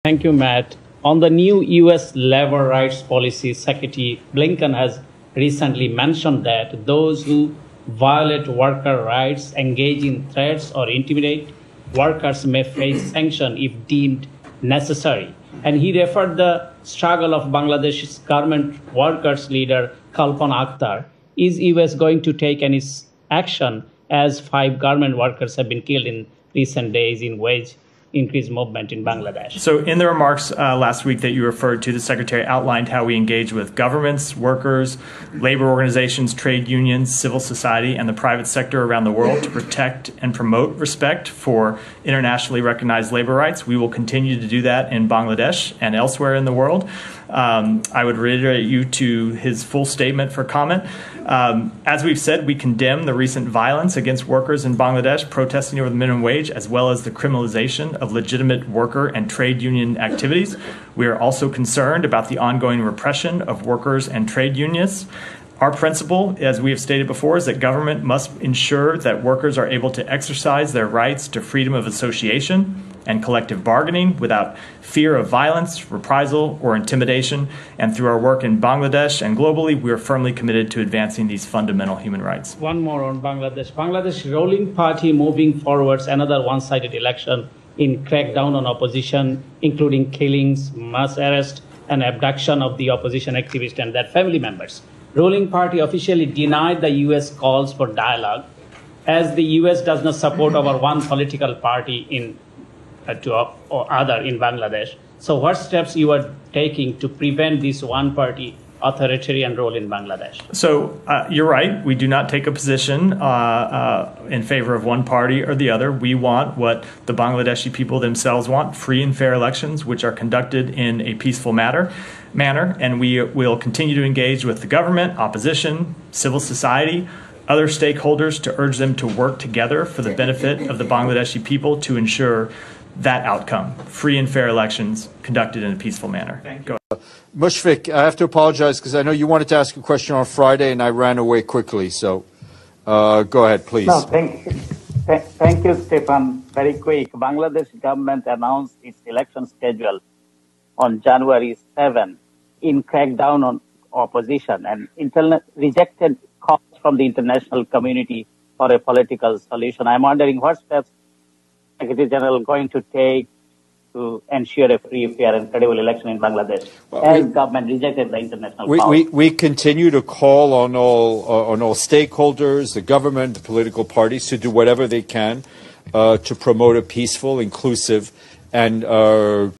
Thank you, Matt. On the new U.S. labor rights policy, Secretary Blinken has recently mentioned that those who violate worker rights, engage in threats, or intimidate workers may face sanction if deemed necessary. And he referred the struggle of Bangladesh's garment workers leader Kalpana Akhtar. Is U.S. going to take any action as 5 garment workers have been killed in recent days in wage increase movement in Bangladesh? So in the remarks last week that you referred to, the Secretary outlined how we engage with governments, workers, labor organizations, trade unions, civil society, and the private sector around the world to protect and promote respect for internationally recognized labor rights. We will continue to do that in Bangladesh and elsewhere in the world. I would reiterate you to his full statement for comment. As we've said, we condemn the recent violence against workers in Bangladesh protesting over the minimum wage, as well as the criminalization of legitimate worker and trade union activities. We are also concerned about the ongoing repression of workers and trade unionists. Our principle, as we have stated before, is that government must ensure that workers are able to exercise their rights to freedom of association and collective bargaining without fear of violence, reprisal, or intimidation. And through our work in Bangladesh and globally, we are firmly committed to advancing these fundamental human rights. One more on Bangladesh. Bangladesh ruling party moving forwards another one-sided election in crackdown on opposition, including killings, mass arrest, and abduction of the opposition activists and their family members. Ruling party officially denied the U.S. calls for dialogue, as the U.S. does not support our one political party or other in Bangladesh. So what steps you are taking to prevent this one-party authoritarian role in Bangladesh? So you're right. We do not take a position in favor of one party or the other. We want what the Bangladeshi people themselves want, free and fair elections, which are conducted in a peaceful manner. And we will continue to engage with the government, opposition, civil society, other stakeholders to urge them to work together for the benefit of the Bangladeshi people to ensure that outcome, free and fair elections conducted in a peaceful manner. Thank you. Mushfiq, I have to apologize because I know you wanted to ask a question on Friday and I ran away quickly. So go ahead, please. No, thank you, Stefan. Very quick. Bangladesh government announced its election schedule on January 7 in crackdown on opposition and rejected calls from the international community for a political solution. I'm wondering what steps Secretary General going to take to ensure a free, fair, and credible election in Bangladesh, as government rejected the international power. We continue to call on all stakeholders, the government, the political parties, to do whatever they can to promote a peaceful, inclusive, and